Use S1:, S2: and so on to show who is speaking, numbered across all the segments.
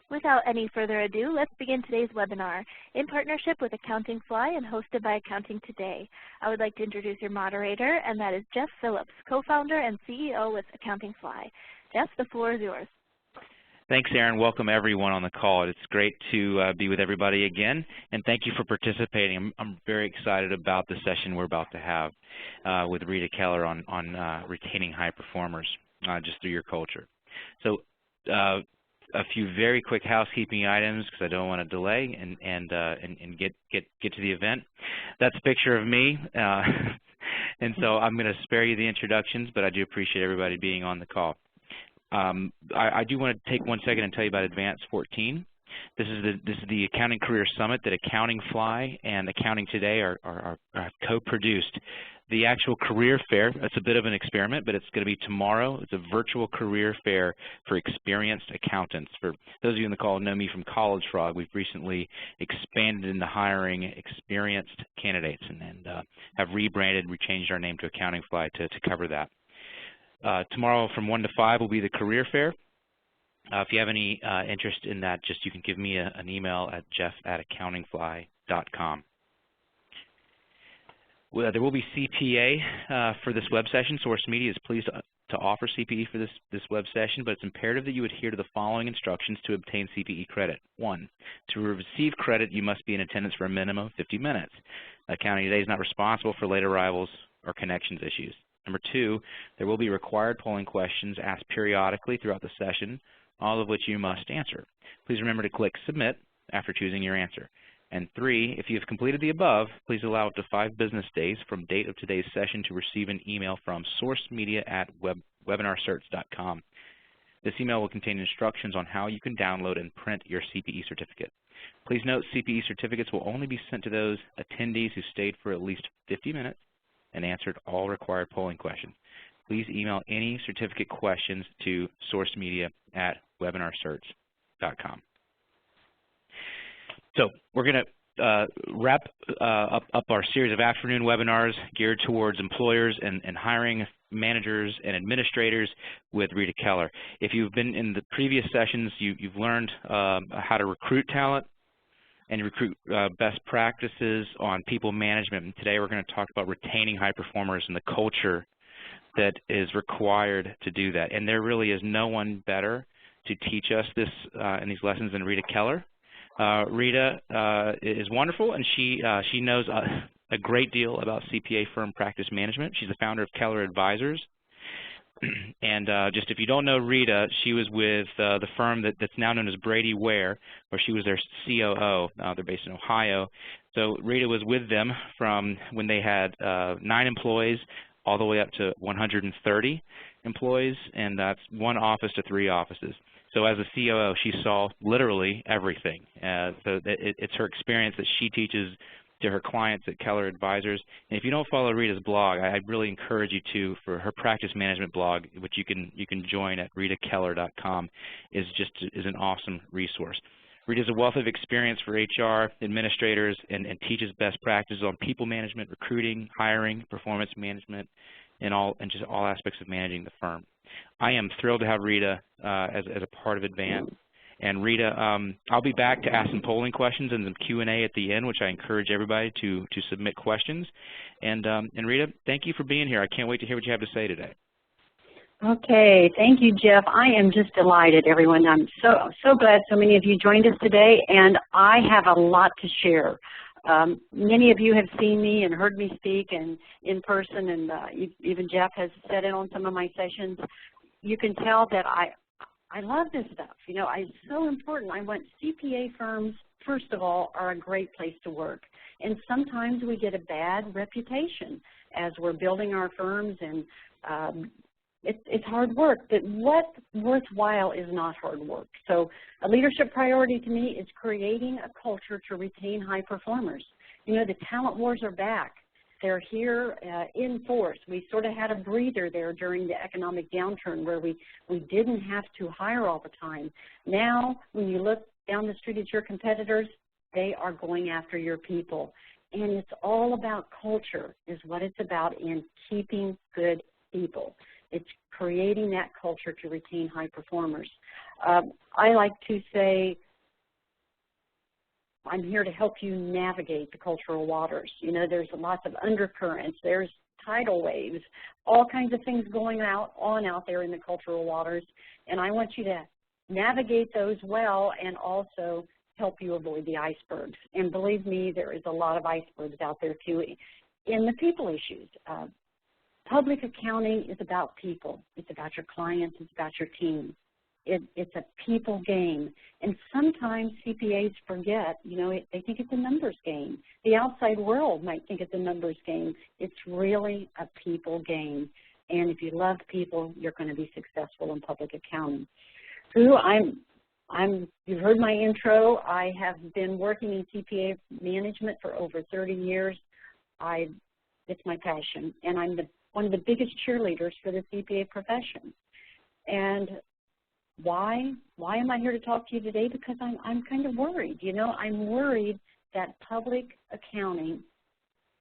S1: Without any further ado, let's begin today's webinar in partnership with Accounting Fly and hosted by Accounting Today. I would like to introduce your moderator, and that is Jeff Phillips, co-founder and CEO with Accounting Fly. Jeff, the floor is yours.
S2: Thanks, Erin. Welcome everyone on the call. It's great to be with everybody again, and thank you for participating. I'm very excited about the session we're about to have with Rita Keller on retaining high performers just through your culture. So a few very quick housekeeping items because I don't want to delay and get to the event. That's a picture of me, and so I'm going to spare you the introductions, but I do appreciate everybody being on the call. I do want to take 1 second and tell you about Advance 14. This is the Accounting Career Summit that Accounting Fly and Accounting Today are co-produced. The actual career fair, it's a bit of an experiment, but it's going to be tomorrow. It's a virtual career fair for experienced accountants. For those of you on the call who know me from College Frog, we've recently expanded into hiring experienced candidates and have rebranded, we changed our name to Accounting Fly to cover that. Tomorrow from 1 to 5 will be the career fair. If you have any interest in that, you can give me an email at jeff@accountingfly.com. Well, there will be CPA for this web session. Source Media is pleased to offer CPE for this web session, but it's imperative that you adhere to the following instructions to obtain CPE credit. 1, to receive credit, you must be in attendance for a minimum of 50 minutes. Accounting Today is not responsible for late arrivals or connections issues. Number 2, there will be required polling questions asked periodically throughout the session, all of which you must answer. Please remember to click Submit after choosing your answer. And 3, if you have completed the above, please allow up to 5 business days from date of today's session to receive an email from sourcemedia@webinarcerts.com. This email will contain instructions on how you can download and print your CPE certificate. Please note CPE certificates will only be sent to those attendees who stayed for at least 50 minutes and answered all required polling questions. Please email any certificate questions to sourcemedia@webinarcerts.com. So we're going to wrap up our series of afternoon webinars geared towards employers and hiring managers and administrators with Rita Keller. If you've been in the previous sessions, you've learned how to recruit talent and recruit best practices on people management. And today we're going to talk about retaining high performers and the culture that is required to do that. And there really is no one better to teach us this in these lessons than Rita Keller. Rita is wonderful, and she knows a great deal about CPA firm practice management. She's the founder of Keller Advisors. And just if you don't know Rita, she was with the firm that's now known as Brady Ware, where she was their COO. They're based in Ohio. So Rita was with them from when they had 9 employees all the way up to 130 employees, and that's 1 office to 3 offices. So as a COO, she saw literally everything. So it's her experience that she teaches to her clients at Keller Advisors. And if you don't follow Rita's blog, I really encourage you to, for her practice management blog, which you can join at ritakeller.com, is an awesome resource. Rita's a wealth of experience for HR administrators and teaches best practices on people management, recruiting, hiring, performance management, and just all aspects of managing the firm. I am thrilled to have Rita as a part of Advance. And Rita, I'll be back to ask some polling questions and some Q&A at the end, which I encourage everybody to submit questions. And Rita, thank you for being here. I can't wait to hear what you have to say today.
S3: Okay, thank you, Jeff. I am just delighted, everyone. I'm so glad so many of you joined us today, and I have a lot to share. Many of you have seen me and heard me speak and in person, and even Jeff has said it on some of my sessions. You can tell that I love this stuff. You know, it's so important. I want CPA firms, first of all, are a great place to work. And sometimes we get a bad reputation as we're building our firms, and it's hard work. But what's worthwhile is not hard work. So a leadership priority to me is creating a culture to retain high performers. You know, the talent wars are back. They're here in force. We sort of had a breather there during the economic downturn where we didn't have to hire all the time. Now, when you look down the street at your competitors, they are going after your people. And it's all about culture is what it's about in keeping good people. It's creating that culture to retain high performers. I like to say, I'm here to help you navigate the cultural waters. You know, there's lots of undercurrents, there's tidal waves, all kinds of things going on out there in the cultural waters, and I want you to navigate those well and also help you avoid the icebergs. And believe me, there is a lot of icebergs out there too in the people issues. Public accounting is about people. It's about your clients, it's about your team. It's a people game. And sometimes CPAs forget, you know, they think it's a numbers game. The outside world might think it's a numbers game. It's really a people game. And if you love people, you're going to be successful in public accounting. You've heard my intro. I have been working in CPA management for over 30 years. It's my passion, and I'm one of the biggest cheerleaders for the CPA profession. And why am I here to talk to you today? Because I'm kind of worried. You know, I'm worried that public accounting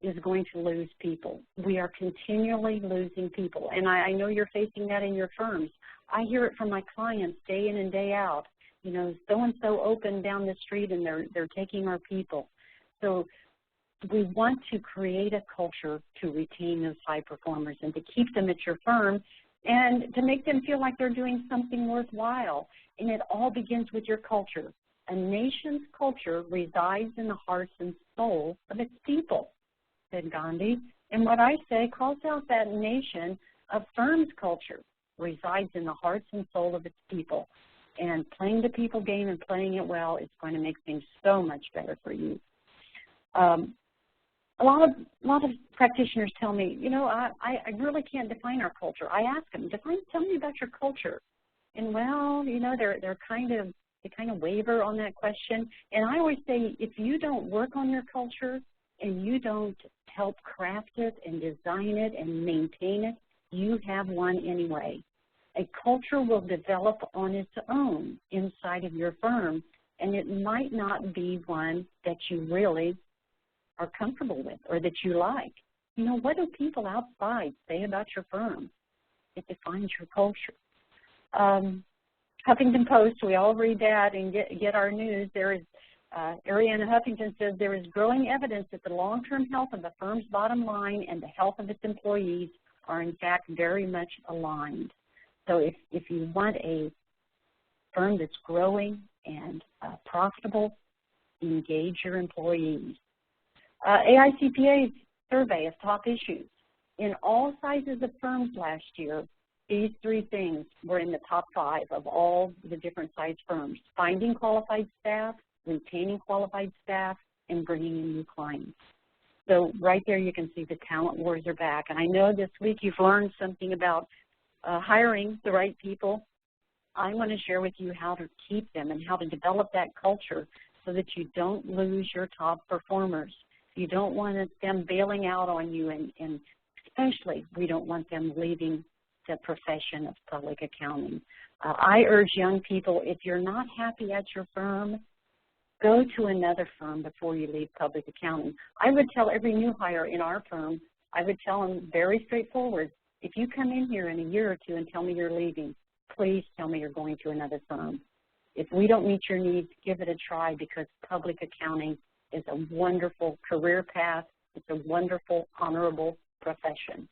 S3: is going to lose people. We are continually losing people, and I know you're facing that in your firms. I hear it from my clients day in and day out. You know, so-and-so opened down the street and they're taking our people. So we want to create a culture to retain those high performers and to keep them at your firm and to make them feel like they're doing something worthwhile. And it all begins with your culture. A nation's culture resides in the hearts and soul of its people, said Gandhi. And what I say calls out that nation, a firm's culture resides in the hearts and soul of its people. And playing the people game and playing it well is going to make things so much better for you. A lot of practitioners tell me, you know, I really can't define our culture. I ask them, tell me about your culture. And well, you know, they kind of waver on that question. And I always say, if you don't work on your culture and you don't help craft it and design it and maintain it, you have one anyway. A culture will develop on its own inside of your firm, and it might not be one that you really are comfortable with or that you like. You know, what do people outside say about your firm? It defines your culture. Huffington Post, we all read that and get our news. There is, Ariana Huffington says, there is growing evidence that the long-term health of the firm's bottom line and the health of its employees are in fact very much aligned. So if you want a firm that's growing and profitable, engage your employees. AICPA's survey of top issues. In all sizes of firms last year, these three things were in the top 5 of all the different size firms: finding qualified staff, retaining qualified staff, and bringing in new clients. So right there you can see the talent wars are back. And I know this week you've learned something about hiring the right people. I want to share with you how to keep them and how to develop that culture so that you don't lose your top performers. You don't want them bailing out on you, and especially we don't want them leaving the profession of public accounting. I urge young people, if you're not happy at your firm, go to another firm before you leave public accounting. I would tell every new hire in our firm, I would tell them very straightforward, if you come in here in a year or two and tell me you're leaving, please tell me you're going to another firm. If we don't meet your needs, give it a try, because public accounting is a wonderful career path. It's a wonderful, honorable profession.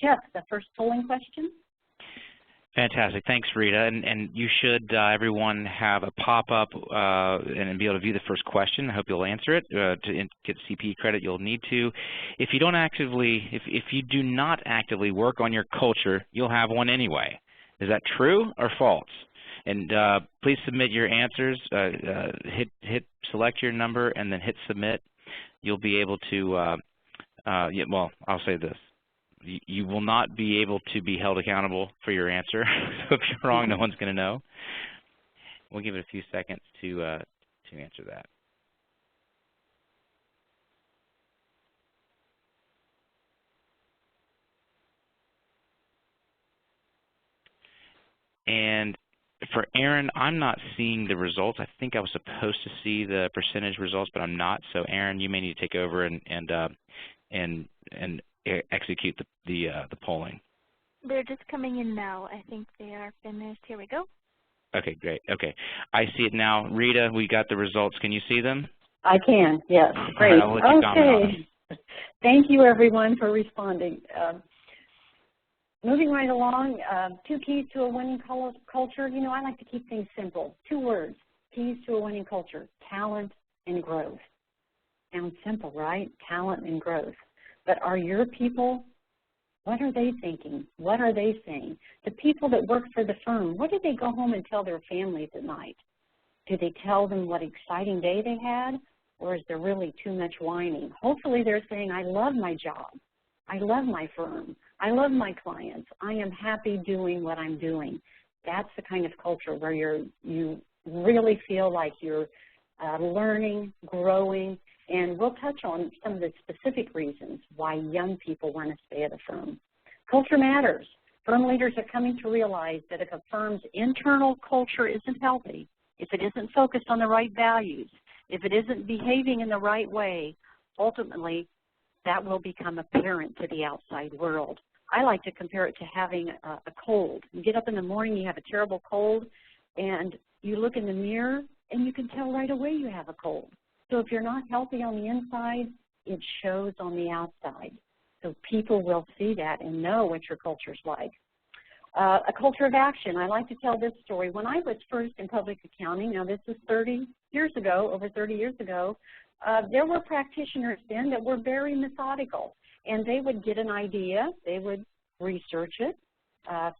S3: Jeff, the first polling question?
S2: Fantastic. Thanks, Rita. And you should, everyone, have a pop-up and be able to view the first question. I hope you'll answer it. To get CPE credit, you'll need to. If you don't actively, if you do not actively work on your culture, you'll have one anyway. Is that true or false? And please submit your answers. Select your number and then hit submit. You'll be able to, well, I'll say this. You will not be able to be held accountable for your answer. So if you're wrong, no one's going to know. We'll give it a few seconds to answer that. And for Aaron, I'm not seeing the results. I think I was supposed to see the percentage results, but I'm not. So Aaron, you may need to take over and execute the polling.
S1: They're just coming in now. I think they are finished. Here we go.
S2: Okay, great. Okay, I see it now. Rita, we got the results. Can you see them?
S3: I can, yes. Great.
S2: All right, I'll let you comment on them.
S3: Thank you, everyone, for responding. Moving right along, 2 keys to a winning culture. You know, I like to keep things simple. 2 words, keys to a winning culture: talent and growth. Sounds simple, right? Talent and growth. But are your people, what are they thinking? What are they saying? The people that work for the firm, what do they go home and tell their families at night? Do they tell them what exciting day they had, or is there really too much whining? Hopefully they're saying, I love my job. I love my firm. I love my clients. I am happy doing what I'm doing. That's the kind of culture where you really feel like you're learning, growing, and we'll touch on some of the specific reasons why young people want to stay at a firm. Culture matters. Firm leaders are coming to realize that if a firm's internal culture isn't healthy, if it isn't focused on the right values, if it isn't behaving in the right way, ultimately that will become apparent to the outside world. I like to compare it to having a cold. You get up in the morning, you have a terrible cold, and you look in the mirror and you can tell right away you have a cold. So if you're not healthy on the inside, it shows on the outside. So people will see that and know what your culture's like. A culture of action. I like to tell this story. When I was first in public accounting, now this is 30 years ago, over 30 years ago, there were practitioners then that were very methodical. And they would get an idea, they would research it,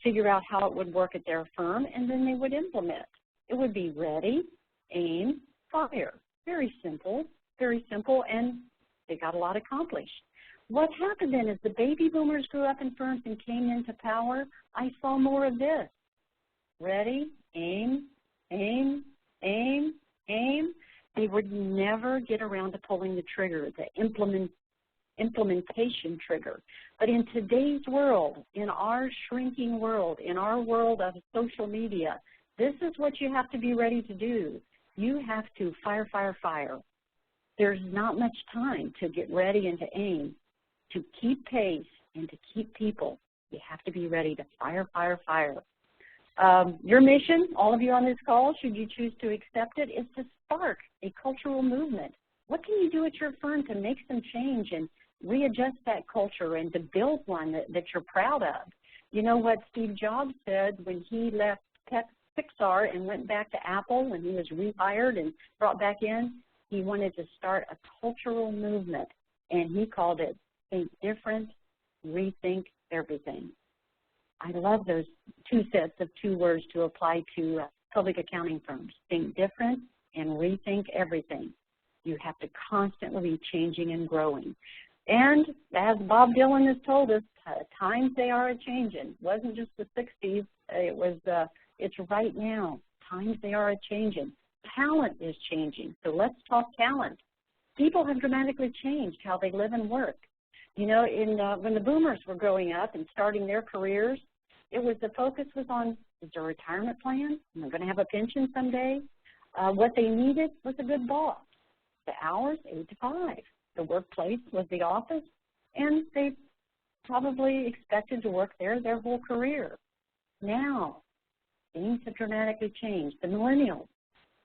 S3: figure out how it would work at their firm, and then they would implement. It would be ready, aim, fire. Very simple, and they got a lot accomplished. What happened then is the baby boomers grew up in firms and came into power. I saw more of this. Ready, aim, aim, aim, aim. They would never get around to pulling the trigger, the implementation trigger. But in today's world, in our shrinking world, in our world of social media, this is what you have to be ready to do. You have to fire, fire, fire. There's not much time to get ready and to aim. To keep pace and to keep people, you have to be ready to fire, fire, fire. Your mission, all of you on this call, should you choose to accept it, is to spark a cultural movement. What can you do at your firm to make some change and readjust that culture and to build one that you're proud of? You know what Steve Jobs said when he left Pixar and went back to Apple when he was rehired and brought back in? He wanted to start a cultural movement, and he called it Think Different, Rethink Everything. I love those 2 sets of 2 words to apply to public accounting firms. Think different and rethink everything. You have to constantly be changing and growing. And as Bob Dylan has told us, times they are a-changing. It wasn't just the 60s. It was it's right now. Times they are a-changing. Talent is changing. So let's talk talent. People have dramatically changed how they live and work. You know, when the boomers were growing up and starting their careers, the focus was on, is there a retirement plan? Am I going to have a pension someday? What they needed was a good boss. The hours, 8 to 5. The workplace was the office, and they probably expected to work there their whole career. Now, things have dramatically changed. The millennials,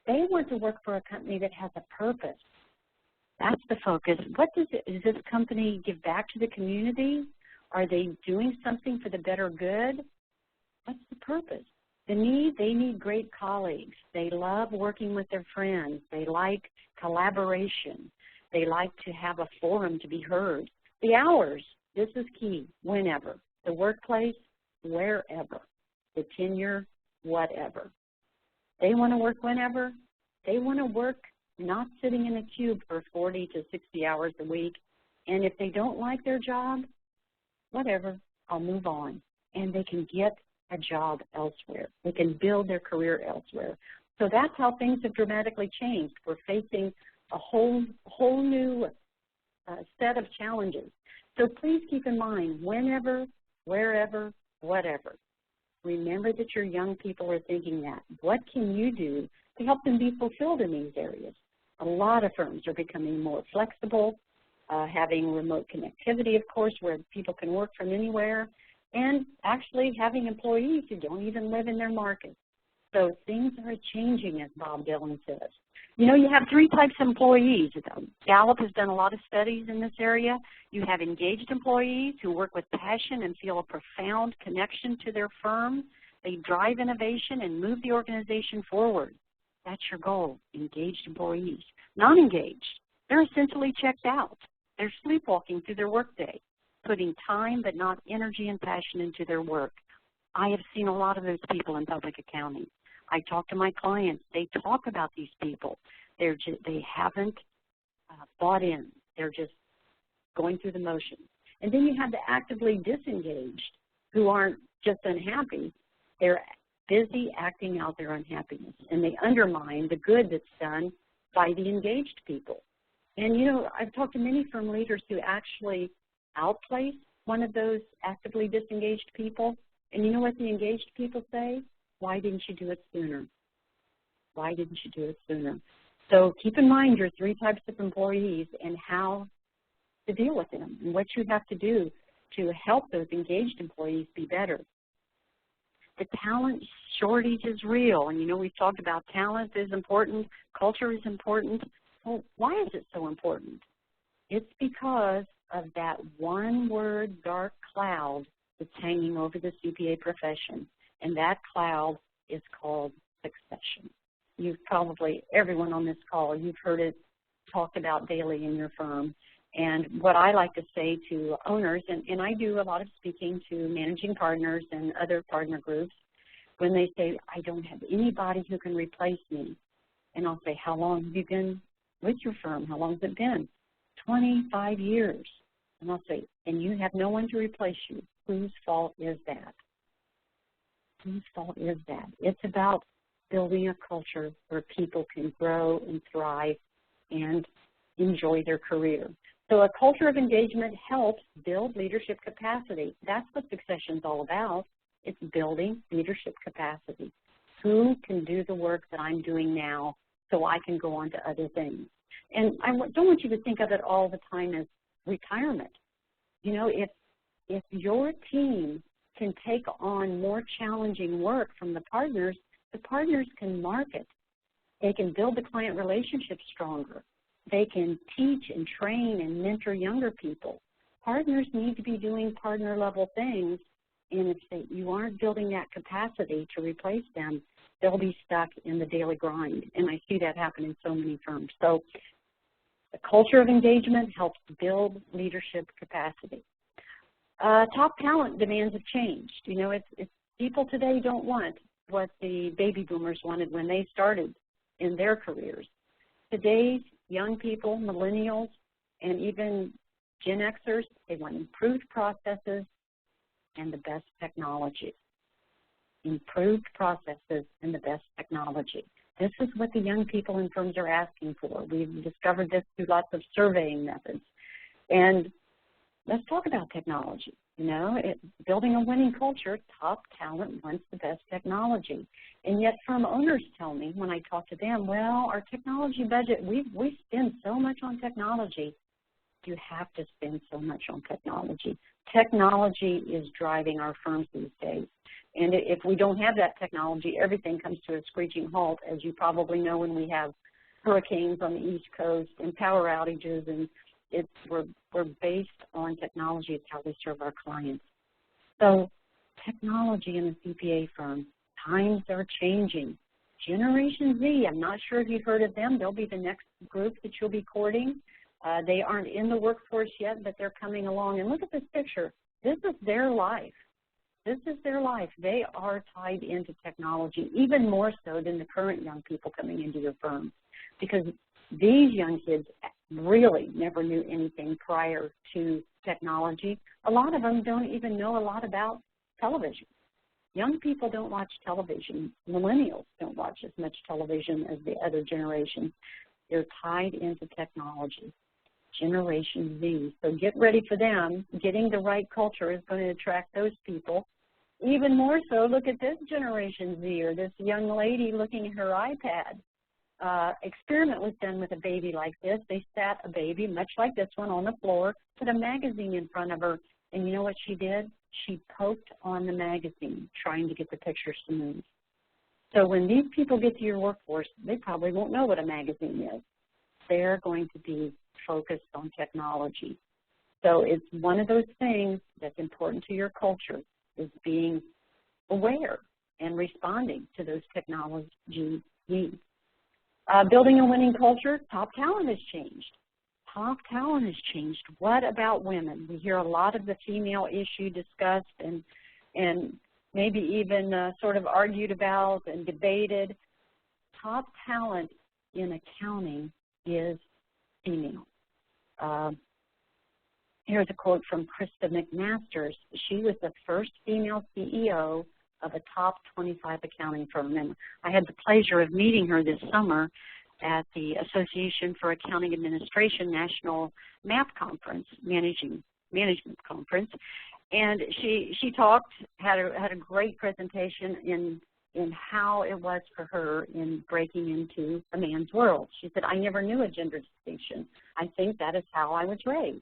S3: they want to work for a company that has a purpose. That's the focus. Does this company give back to the community? Are they doing something for the better good? What's the purpose? They need great colleagues. They love working with their friends. They like collaboration. They like to have a forum to be heard. The hours, this is key, whenever. The workplace, wherever. The tenure, whatever. They want to work whenever. They want to work not sitting in a cube for 40 to 60 hours a week. And if they don't like their job, whatever, I'll move on. And they can get a job elsewhere. They can build their career elsewhere. So that's how things have dramatically changed. We're facing a whole new set of challenges. So please keep in mind, whenever, wherever, whatever. Remember that your young people are thinking that. What can you do to help them be fulfilled in these areas? A lot of firms are becoming more flexible, having remote connectivity, of course, where people can work from anywhere. and actually having employees who don't even live in their market. So things are changing, as Bob Dylan says. You know, you have three types of employees. Gallup has done a lot of studies in this area. You have engaged employees who work with passion and feel a profound connection to their firm. They drive innovation and move the organization forward. That's your goal, engaged employees. Non-engaged, they're essentially checked out. They're sleepwalking through their workday, putting time but not energy and passion into their work. I have seen a lot of those people in public accounting. I talk to my clients. They talk about these people. They haven't bought in. They're just going through the motions. And then you have the actively disengaged who aren't just unhappy. They're busy acting out their unhappiness, and they undermine the good that's done by the engaged people. And, you know, I've talked to many firm leaders who actually outplace one of those actively disengaged people. And you know what the engaged people say? Why didn't you do it sooner? Why didn't you do it sooner? So keep in mind your three types of employees and how to deal with them and what you have to do to help those engaged employees be better. The talent shortage is real, and you know we've talked about talent is important, culture is important. Well, why is it so important? It's because of that one word dark cloud that's hanging over the CPA profession, and that cloud is called succession. You've probably, everyone on this call, you've heard it talked about daily in your firm. And what I like to say to owners, and I do a lot of speaking to managing partners and other partner groups, when they say, I don't have anybody who can replace me. And I'll say, how long have you been with your firm? How long has it been? 25 years. And I'll say, and you have no one to replace you. Whose fault is that? Whose fault is that? It's about building a culture where people can grow and thrive and enjoy their career. So a culture of engagement helps build leadership capacity. That's what succession is all about. It's building leadership capacity. Who can do the work that I'm doing now so I can go on to other things? And I don't want you to think of it all the time as retirement. You know, if your team can take on more challenging work from the partners can market. They can build the client relationship stronger. They can teach and train and mentor younger people. Partners need to be doing partner-level things, and if you aren't building that capacity to replace them, they'll be stuck in the daily grind, and I see that happen in so many firms. So the culture of engagement helps build leadership capacity. Top talent demands have changed. You know, it's people today don't want what the baby boomers wanted when they started in their careers. Today's young people, millennials, and even Gen Xers, they want improved processes and the best technology. Improved processes and the best technology. This is what the young people in firms are asking for. We've discovered this through lots of surveying methods. And let's talk about technology. You know, building a winning culture, top talent wants the best technology. And yet firm owners tell me when I talk to them, well, our technology budget, we spend so much on technology. You have to spend so much on technology. Technology is driving our firms these days. And if we don't have that technology, everything comes to a screeching halt, as you probably know when we have hurricanes on the East Coast and power outages, and we're based on technology. It's how we serve our clients. So technology in the CPA firm, times are changing. Generation Z, I'm not sure if you've heard of them. They'll be the next group that you'll be courting. They aren't in the workforce yet, but they're coming along. And look at this picture. This is their life. This is their life. They are tied into technology, even more so than the current young people coming into your firm, because these young kids really never knew anything prior to technology. A lot of them don't even know a lot about television. Young people don't watch television. Millennials don't watch as much television as the other generations. They're tied into technology. Generation Z. So get ready for them. Getting the right culture is going to attract those people. Even more so, look at this Generation Z, or this young lady looking at her iPad. Experiment was done with a baby like this. They sat a baby, much like this one, on the floor, put a magazine in front of her, and you know what she did? she poked on the magazine trying to get the pictures to move. So when these people get to your workforce, they probably won't know what a magazine is. They're going to be focused on technology. So it's one of those things that's important to your culture, is being aware and responding to those technology needs. Building a winning culture, top talent has changed. Top talent has changed. What about women? We hear a lot of the female issue discussed and maybe even sort of argued about and debated. Top talent in accounting is female. Here's a quote from Krista McMasters. She was the first female CEO of a top 25 accounting firm. And I had the pleasure of meeting her this summer at the Association for Accounting Administration National MAP Conference, Management Conference. And she talked, had a great presentation in how it was for her in breaking into a man's world. She said, I never knew a gender distinction. I think that is how I was raised.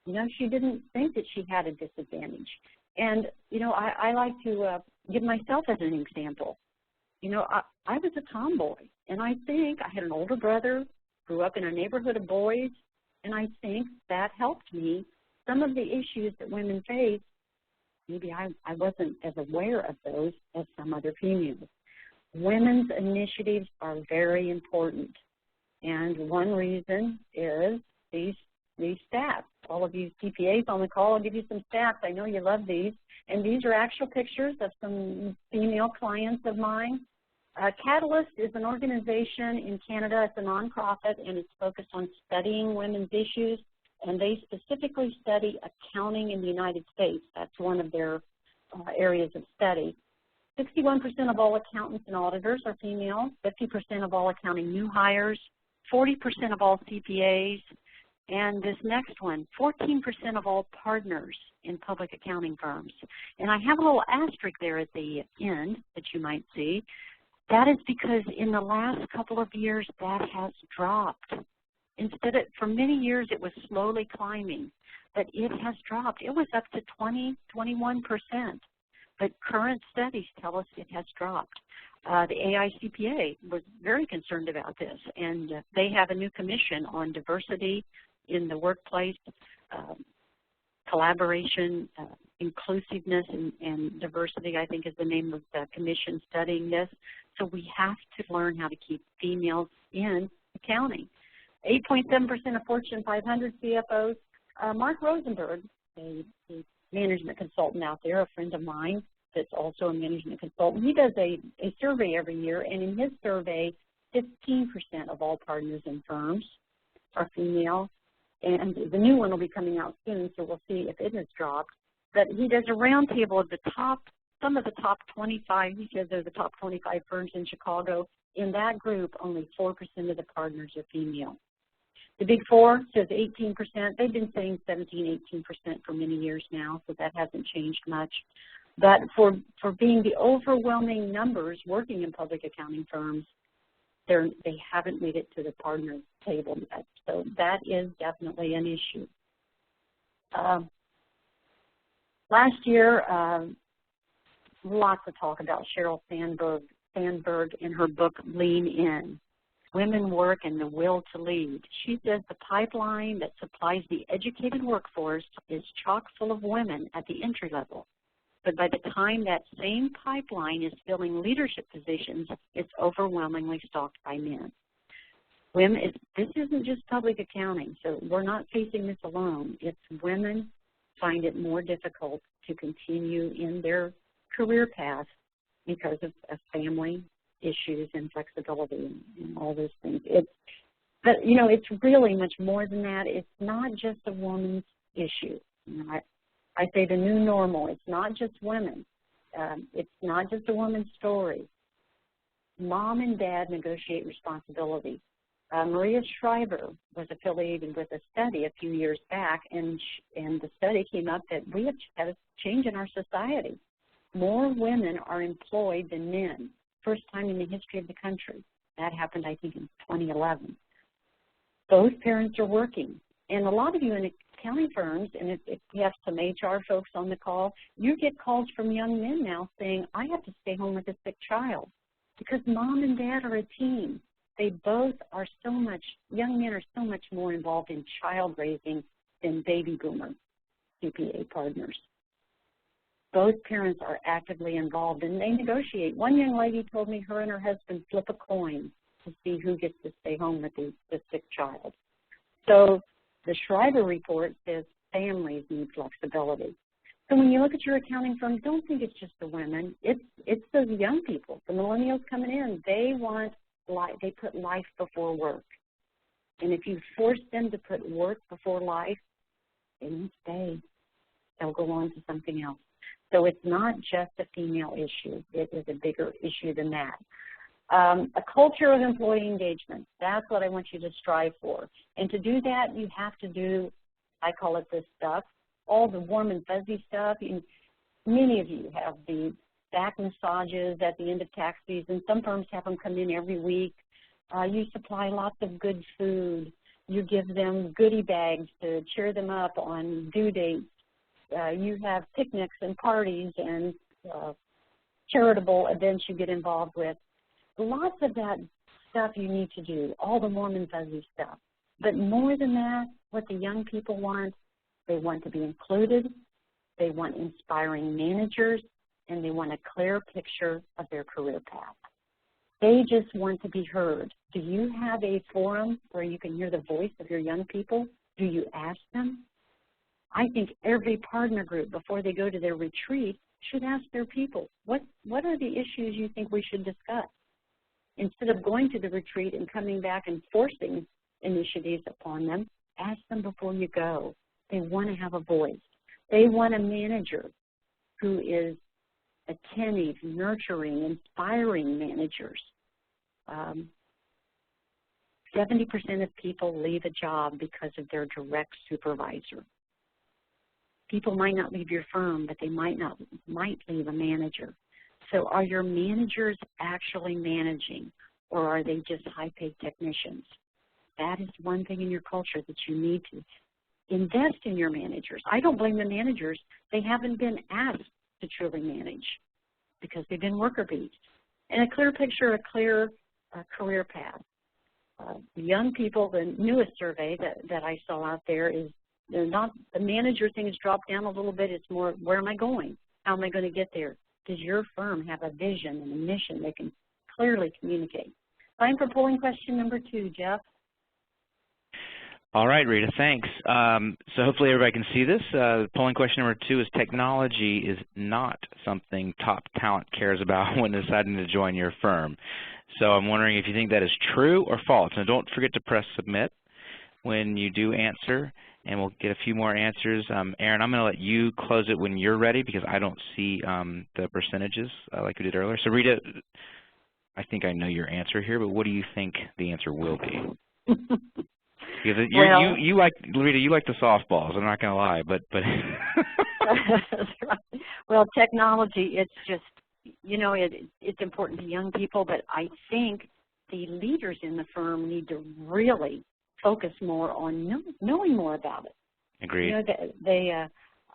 S3: You know, she didn't think that she had a disadvantage. And, you know, I like to give myself as an example. You know, I was a tomboy, and I think I had an older brother, grew up in a neighborhood of boys, and I think that helped me. Some of the issues that women face, maybe I wasn't as aware of those as some other females. Women's initiatives are very important, and one reason is these stats. All of you CPAs on the call, I'll give you some stats. I know you love these. And these are actual pictures of some female clients of mine. Catalyst is an organization in Canada. It's a nonprofit, and it's focused on studying women's issues. And they specifically study accounting in the United States. That's one of their areas of study. 61% of all accountants and auditors are female, 50% of all accounting new hires, 40% of all CPAs, and this next one, 14% of all partners in public accounting firms. And I have a little asterisk there at the end that you might see. That is because in the last couple of years, that has dropped. Instead of, for many years, it was slowly climbing, but it has dropped. It was up to 21%, but current studies tell us it has dropped. The AICPA was very concerned about this, and they have a new commission on diversity in the workplace, collaboration, inclusiveness, and diversity, I think is the name of the commission studying this. So we have to learn how to keep females in accounting. 8.7% of Fortune 500 CFOs. Mark Rosenberg, a management consultant out there, a friend of mine that's also a management consultant, he does a survey every year, and in his survey, 15% of all partners in firms are female. And the new one will be coming out soon, so we'll see if it has dropped. But he does a roundtable of the top, some of the top 25. He says they're the top 25 firms in Chicago. In that group, only 4% of the partners are female. The Big Four says 18%. They've been saying 17, 18% for many years now, so that hasn't changed much. But for being the overwhelming numbers working in public accounting firms, they haven't made it to the partner table yet. So that is definitely an issue. Last year, lots of talk about Sheryl Sandberg in her book, Lean In, Women, Work, and the Will to Lead. She says the pipeline that supplies the educated workforce is chock full of women at the entry level. But by the time that same pipeline is filling leadership positions, it's overwhelmingly stocked by men. Women, this isn't just public accounting, so we're not facing this alone. It's women find it more difficult to continue in their career path because of family issues and flexibility and all those things. But, you know, it's really much more than that. It's not just a woman's issue. You know, I say the new normal. It's not just women. It's not just a woman's story. Mom and dad negotiate responsibility. Maria Shriver was affiliated with a study a few years back, and the study came up that we have had a change in our society. More women are employed than men, first time in the history of the country. That happened, I think, in 2011. Both parents are working. And a lot of you in accounting firms, and if we have some HR folks on the call, you get calls from young men now saying, I have to stay home with a sick child because mom and dad are a team. They both are so much, young men are so much more involved in child raising than baby boomer CPA partners. Both parents are actively involved and they negotiate. One young lady told me her and her husband flip a coin to see who gets to stay home with the sick child. So the Schreiber report says families need flexibility. So when you look at your accounting firm, don't think it's just the women. It's those young people, the millennials coming in. They want life. They put life before work. And if you force them to put work before life, they won't stay. They'll go on to something else. So it's not just a female issue. It is a bigger issue than that. A culture of employee engagement. That's what I want you to strive for. And to do that, you have to do, I call it this stuff, all the warm and fuzzy stuff. Many of you have the back massages at the end of tax season. Some firms have them come in every week. You supply lots of good food. You give them goodie bags to cheer them up on due dates. You have picnics and parties and charitable events you get involved with. Lots of that stuff you need to do, all the warm and fuzzy stuff. But more than that, what the young people want, they want to be included, they want inspiring managers, and they want a clear picture of their career path. They just want to be heard. Do you have a forum where you can hear the voice of your young people? Do you ask them? I think every partner group, before they go to their retreat, should ask their people, what are the issues you think we should discuss? Instead of going to the retreat and coming back and forcing initiatives upon them, ask them before you go. They want to have a voice. They want a manager who is attentive, nurturing, inspiring managers. 70% of people leave a job because of their direct supervisor. People might not leave your firm, but they might leave a manager. So are your managers actually managing, or are they just high-paid technicians? That is one thing in your culture that you need to invest in your managers. I don't blame the managers. They haven't been asked to truly manage because they've been worker bees. And a clear picture, a clear career path. The young people, the newest survey that I saw out there is they're not, the manager thing has dropped down a little bit. It's more, where am I going? How am I going to get there? Does your firm have a vision and a mission they can clearly communicate? Time for polling question number 2, Jeff.
S2: All right, Rita, thanks. So hopefully everybody can see this. Polling question number 2 is technology is not something top talent cares about when deciding to join your firm. So I'm wondering if you think that is true or false. And don't forget to press submit when you do answer, and we'll get a few more answers. Aaron, I'm going to let you close it when you're ready because I don't see the percentages like we did earlier. So Rita, I think I know your answer here, but what do you think the answer will be? Because you like, Rita, you like the softballs. I'm not going to lie, but
S3: Well, technology, it's just, you know, it's important to young people, but I think the leaders in the firm need to really focus more on knowing more about it.
S2: Agreed.
S3: You know,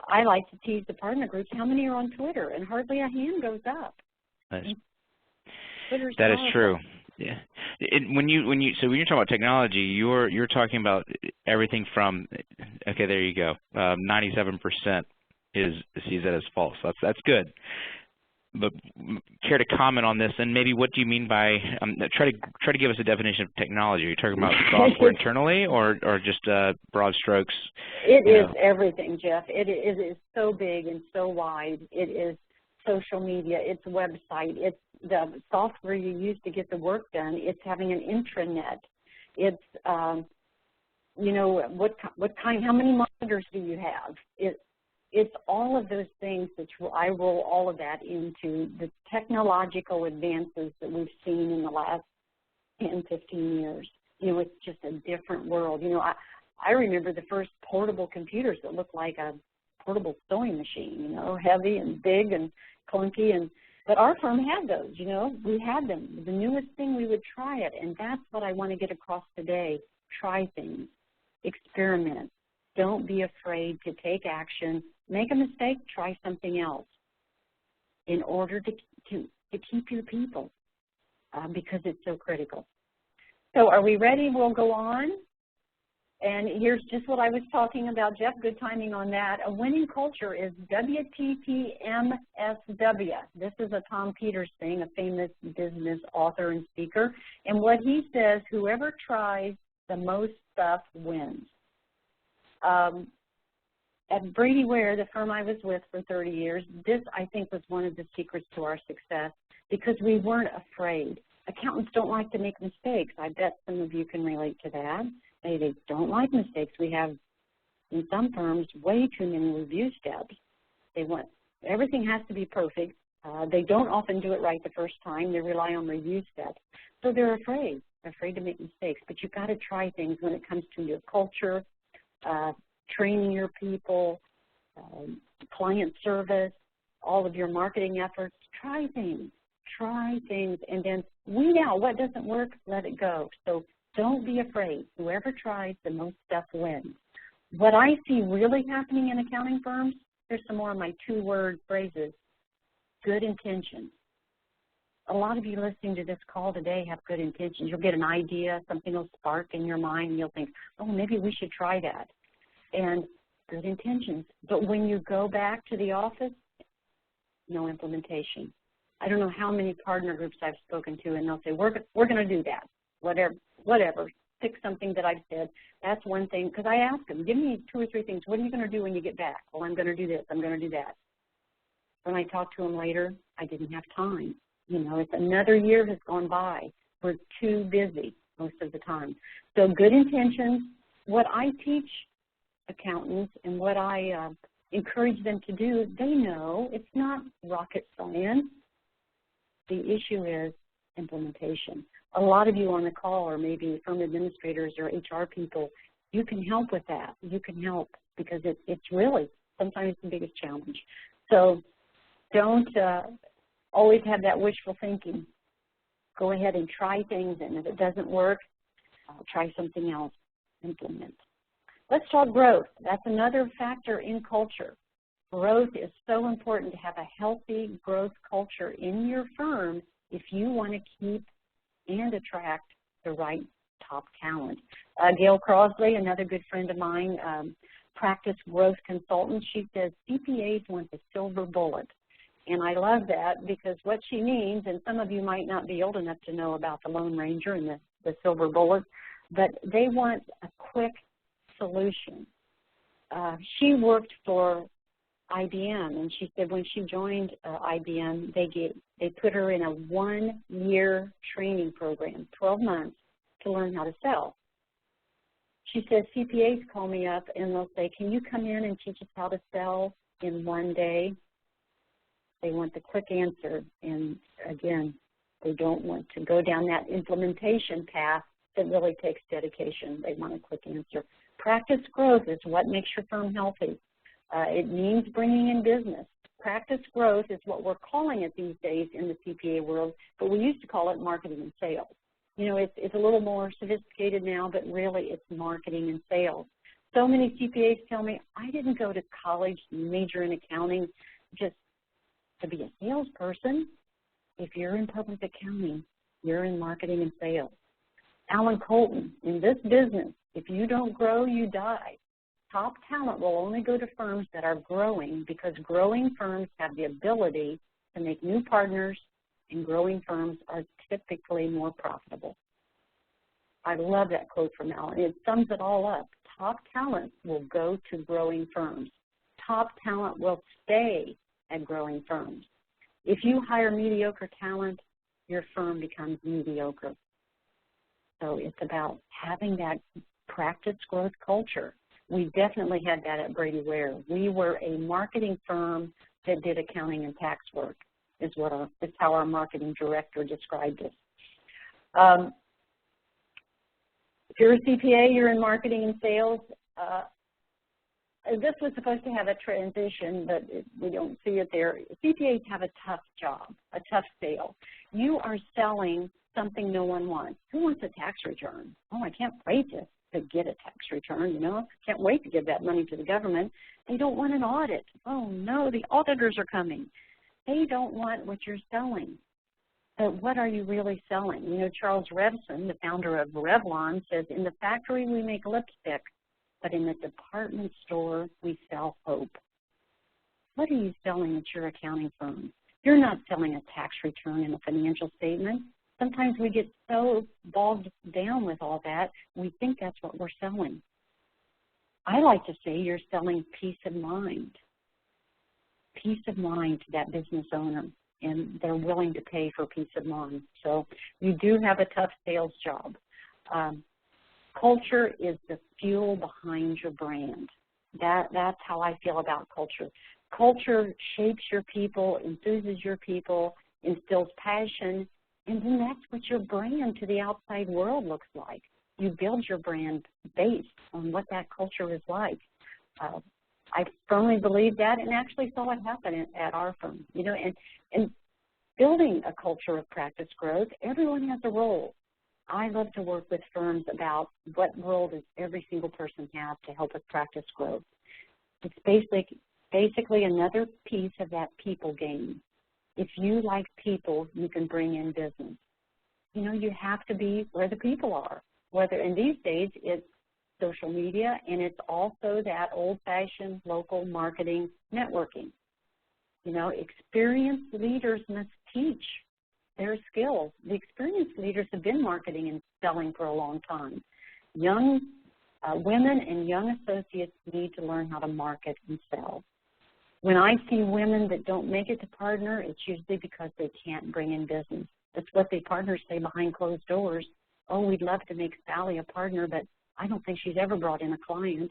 S3: I like to tease the partner groups, how many are on Twitter? And hardly a hand goes up.
S2: That is true. Yeah. When you're talking about technology, you're talking about everything from, okay, there you go. 97% sees that as false. That's good. But care to comment on this, and maybe what do you mean by try to give us a definition of technology? Are you talking about software internally, or just broad strokes?
S3: It is everything, Jeff. It is so big and so wide. It is social media. It's website. It's the software you use to get the work done. It's having an intranet. It's you know, how many monitors do you have? It's all of those things that I roll all of that into the technological advances that we've seen in the last 10, 15 years. You know, it's just a different world. You know, I remember the first portable computers that looked like a portable sewing machine, you know, heavy and big and clunky. But our firm had those, you know. We had them. The newest thing, we would try it. And that's what I want to get across today. Try things. experiment. Don't be afraid to take action. Make a mistake, try something else in order to keep your people because it's so critical. So are we ready? We'll go on. And here's just what I was talking about, Jeff. Good timing on that. A winning culture is WTPMSW. This is a Tom Peters thing, a famous business author and speaker. And what he says, whoever tries the most stuff wins. At Brady Ware, the firm I was with for 30 years, this, I think, was one of the secrets to our success because we weren't afraid. Accountants don't like to make mistakes. I bet some of you can relate to that. They don't like mistakes. We have, in some firms, way too many review steps. They want, everything has to be perfect. They don't often do it right the first time. They rely on review steps. So they're afraid. They're afraid to make mistakes. But you've got to try things when it comes to your culture, training your people, client service, all of your marketing efforts. Try things, and then weed out what doesn't work, let it go. So don't be afraid. Whoever tries the most stuff wins. What I see really happening in accounting firms, here's some more of my two-word phrases, good intentions. A lot of you listening to this call today have good intentions. You'll get an idea, something will spark in your mind, and you'll think, oh, maybe we should try that. And good intentions. But when you go back to the office, no implementation. I don't know how many partner groups I've spoken to, and they'll say, we're going to do that, whatever, pick something that I've said. That's one thing, because I ask them, give me 2 or 3 things. What are you going to do when you get back? Well, I'm going to do this. I'm going to do that. When I talk to them later, I didn't have time. You know, it's another year has gone by. We're too busy most of the time. So good intentions. What I teach accountants and what I encourage them to do, they know it's not rocket science. The issue is implementation. A lot of you on the call are maybe firm administrators or HR people. You can help with that. You can help because it's really sometimes the biggest challenge. So don't always have that wishful thinking. Go ahead and try things, and if it doesn't work, try something else, implement. Let's talk growth. That's another factor in culture. Growth is so important to have a healthy growth culture in your firm if you want to keep and attract the right top talent. Gail Crosley, another good friend of mine, practice growth consultant, she says CPAs want the silver bullet. And I love that because what she means, and some of you might not be old enough to know about the Lone Ranger and the silver bullet, but they want a quick solution. She worked for IBM, and she said when she joined IBM, they put her in a 1-year training program, 12 months, to learn how to sell. She says CPAs call me up and they'll say, can you come in and teach us how to sell in 1 day? They want the quick answer, and again, they don't want to go down that implementation path that really takes dedication. They want a quick answer. Practice growth is what makes your firm healthy. It means bringing in business. Practice growth is what we're calling it these days in the CPA world, but we used to call it marketing and sales. You know, it's a little more sophisticated now, but really it's marketing and sales. So many CPAs tell me, I didn't go to college, major in accounting, just to be a salesperson. If you're in public accounting, you're in marketing and sales. Alan Colton, in this business, if you don't grow, you die. Top talent will only go to firms that are growing because growing firms have the ability to make new partners, and growing firms are typically more profitable. I love that quote from Alan. It sums it all up. Top talent will go to growing firms. Top talent will stay at growing firms. If you hire mediocre talent, your firm becomes mediocre. So it's about having that practice growth culture. We definitely had that at Brady Ware. We were a marketing firm that did accounting and tax work, is how our marketing director described it. If you're a CPA, you're in marketing and sales. This was supposed to have a transition, but we don't see it there. CPAs have a tough job, a tough sale. You are selling something no one wants. Who wants a tax return? Oh, I can't wait to to get a tax return, you know. Can't wait to give that money to the government. They don't want an audit. Oh, no, the auditors are coming. They don't want what you're selling. But what are you really selling? You know, Charles Revson, the founder of Revlon, says, in the factory we make lipstick, but in the department store we sell hope. What are you selling at your accounting firm? You're not selling a tax return and a financial statement. Sometimes we get so bogged down with all that, we think that's what we're selling. I like to say you're selling peace of mind. Peace of mind to that business owner, and they're willing to pay for peace of mind. So you do have a tough sales job. Culture is the fuel behind your brand. That's how I feel about culture. Culture shapes your people, enthuses your people, instills passion, and then that's what your brand to the outside world looks like. You build your brand based on what that culture is like. I firmly believe that, and actually saw it happen at our firm. You know, and building a culture of practice growth, everyone has a role. I love to work with firms about what role does every single person have to help with practice growth. It's basically another piece of that people game. If you like people, you can bring in business. You know, you have to be where the people are. Whether in these days it's social media, and it's also that old-fashioned local marketing networking. You know, experienced leaders must teach their skills. The experienced leaders have been marketing and selling for a long time. Young women and young associates need to learn how to market and sell. When I see women that don't make it to partner, it's usually because they can't bring in business. That's what the partners say behind closed doors. Oh, we'd love to make Sally a partner, but I don't think she's ever brought in a client.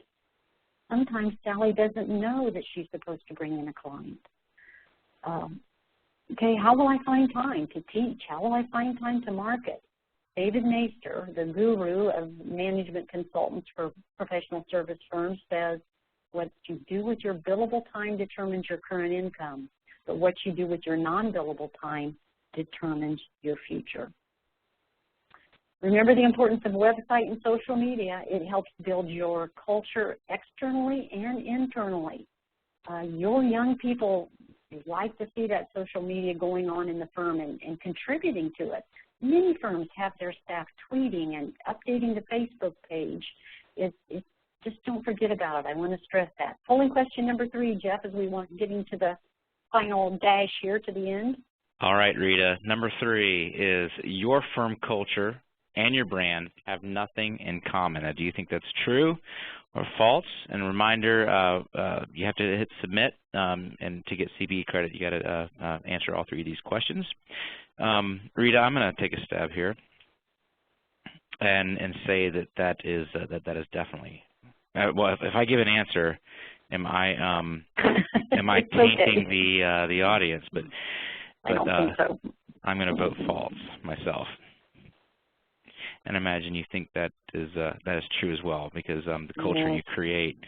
S3: Sometimes Sally doesn't know that she's supposed to bring in a client. Okay, how will I find time to teach? How will I find time to market? David Maister, the guru of management consultants for professional service firms, says, what you do with your billable time determines your current income, but what you do with your non-billable time determines your future. Remember the importance of website and social media. It helps build your culture externally and internally. Your young people like to see that social media going on in the firm and contributing to it. Many firms have their staff tweeting and updating the Facebook page. Just don't forget about it. I want to stress that. Polling question number 3, Jeff, as we want getting to the final dash here to the end.
S2: All right, Rita. Number 3 is your firm culture and your brand have nothing in common. Now, do you think that's true or false? And a reminder, you have to hit submit, and to get CBE credit, you got to answer all 3 of these questions. Rita, I'm going to take a stab here and say that is definitely. Well, if I give an answer, am I tainting the audience? But
S3: I don't think so.
S2: I'm going to vote false myself. And imagine you think that is true as well, because the culture you create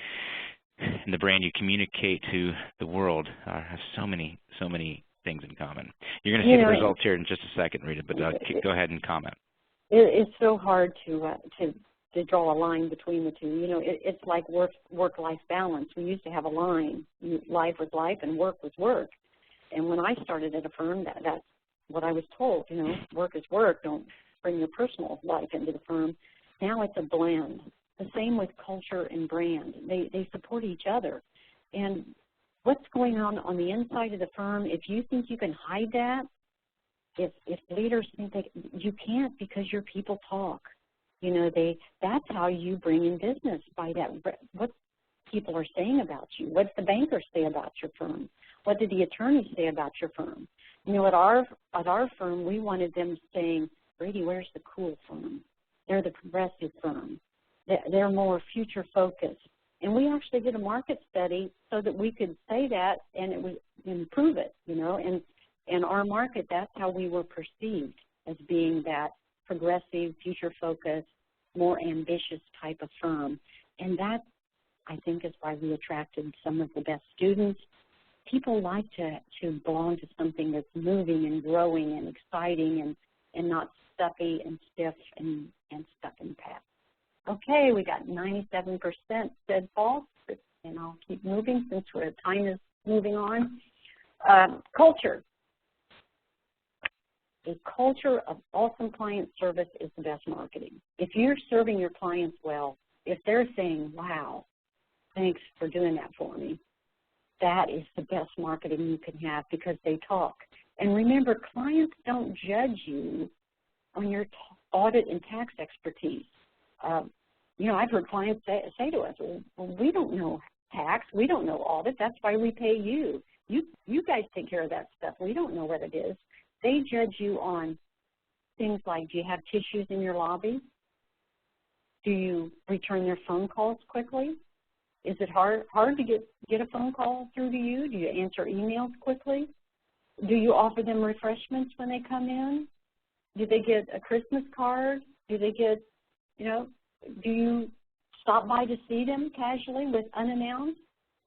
S2: and the brand you communicate to the world have so many things in common. You're going to see the results here in just a second, Rita, but go ahead and comment.
S3: It's so hard to draw a line between the two. You know, it's like work-life balance. We used to have a line. Life was life and work was work. And when I started at a firm, that's what I was told. You know, work is work. Don't bring your personal life into the firm. Now it's a blend. The same with culture and brand. They support each other. And what's going on the inside of the firm, if you think you can hide that, if leaders think that you can't, because your people talk. You know, that's how you bring in business, by that, what people are saying about you. What the bankers say about your firm? What did the attorneys say about your firm? You know, at our firm, we wanted them saying, Brady, where's the cool firm? They're the progressive firm. They're more future focused. And we actually did a market study so that we could say that and it would improve it, you know. And in our market, that's how we were perceived, as being that progressive, future focused, more ambitious type of firm. And that, I think, is why we attracted some of the best students. People like to belong to something that's moving and growing and exciting and not stuffy and stiff and stuck in the past. Okay, Okay, we got 97% said false, and I'll keep moving since time is moving on. Culture. A culture of awesome client service is the best marketing. If you're serving your clients well, if they're saying, wow, thanks for doing that for me, that is the best marketing you can have because they talk. And remember, clients don't judge you on your audit and tax expertise. You know, I've heard clients say to us, well, we don't know tax, we don't know audit, that's why we pay you. You guys take care of that stuff, we don't know what it is. They judge you on things like, do you have tissues in your lobby? Do you return their phone calls quickly? Is it hard to get a phone call through to you? Do you answer emails quickly? Do you offer them refreshments when they come in? Do they get a Christmas card? Do they get, you know, do you stop by to see them casually with unannounced?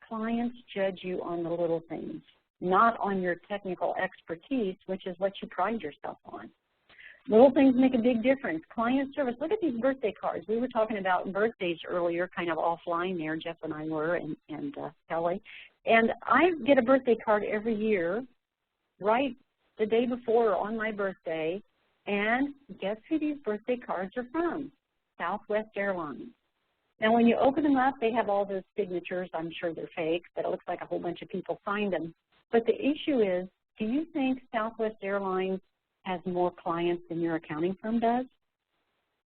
S3: Clients judge you on the little things, not on your technical expertise, which is what you pride yourself on. Little things make a big difference. Client service, look at these birthday cards. We were talking about birthdays earlier, kind of offline there, Jeff and I were, and Kelly. And I get a birthday card every year, right the day before or on my birthday, and guess who these birthday cards are from? Southwest Airlines. Now, when you open them up, they have all those signatures. I'm sure they're fake, but it looks like a whole bunch of people signed them. But the issue is, do you think Southwest Airlines has more clients than your accounting firm does?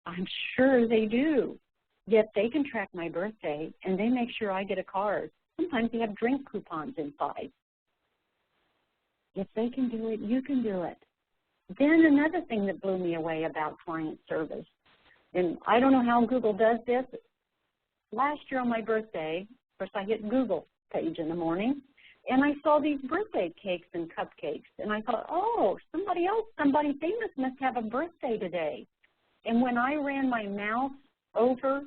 S3: I'm sure they do. Yet they can track my birthday, and they make sure I get a card. Sometimes they have drink coupons inside. If they can do it, you can do it. Then another thing that blew me away about client service, and I don't know how Google does this. Last year on my birthday, of course, I hit Google page in the morning, and I saw these birthday cakes and cupcakes, and I thought, oh, somebody famous must have a birthday today. And when I ran my mouse over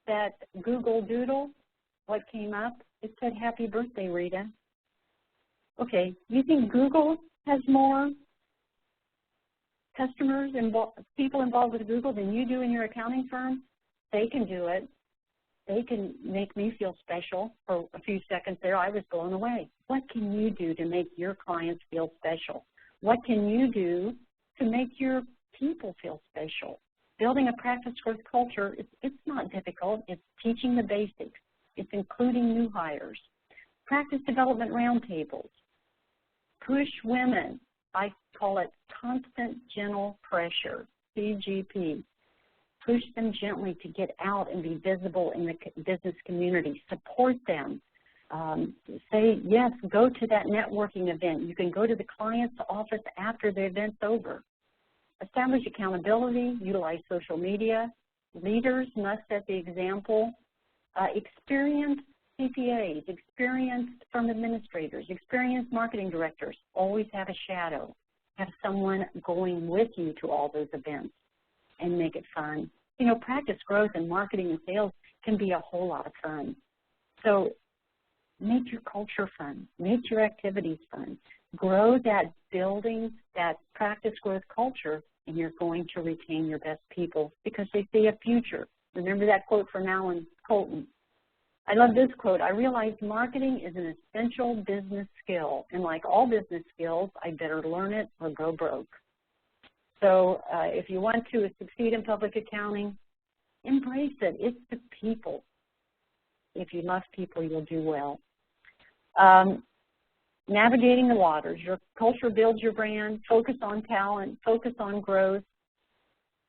S3: that Google Doodle, what came up? It said, happy birthday, Rita. Okay, you think Google has more customers and people involved with Google than you do in your accounting firm? They can do it. They can make me feel special for a few seconds there. I was blown away. What can you do to make your clients feel special? What can you do to make your people feel special? Building a practice growth culture, it's not difficult. It's teaching the basics. It's including new hires. Practice development roundtables. Push women. I call it constant gentle pressure, CGP. Push them gently to get out and be visible in the business community. Support them. Say, yes, go to that networking event. You can go to the client's office after the event's over. Establish accountability. Utilize social media. Leaders must set the example. Experienced CPAs, experienced firm administrators, experienced marketing directors. Always have a shadow. Have someone going with you to all those events and make it fun. You know, practice growth and marketing and sales can be a whole lot of fun. So make your culture fun. Make your activities fun. Grow that building, that practice growth culture, and you're going to retain your best people because they see a future. Remember that quote from Alan Colton. I love this quote. I realized marketing is an essential business skill, and like all business skills, I better learn it or go broke. So if you want to succeed in public accounting, embrace it. It's the people. If you love people, you'll do well. Navigating the waters. Your culture builds your brand. Focus on talent. Focus on growth.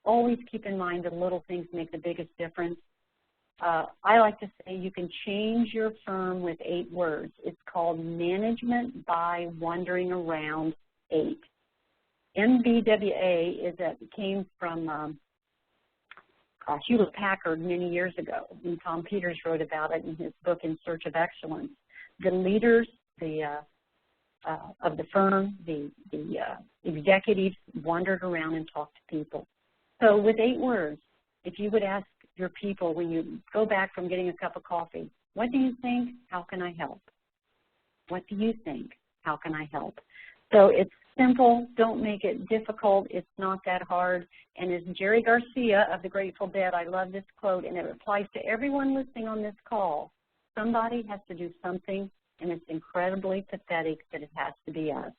S3: Always keep in mind that little things make the biggest difference. I like to say you can change your firm with 8 words. It's called management by wandering around 8. MBWA came from Hewlett Packard many years ago, and Tom Peters wrote about it in his book In Search of Excellence. The leaders of the firm, the executives wandered around and talked to people. So with 8 words, if you would ask your people when you go back from getting a cup of coffee, what do you think? How can I help? What do you think? How can I help? So it's simple. Don't make it difficult. It's not that hard. And as Jerry Garcia of the Grateful Dead, I love this quote, and it applies to everyone listening on this call. Somebody has to do something, and it's incredibly pathetic that it has to be us.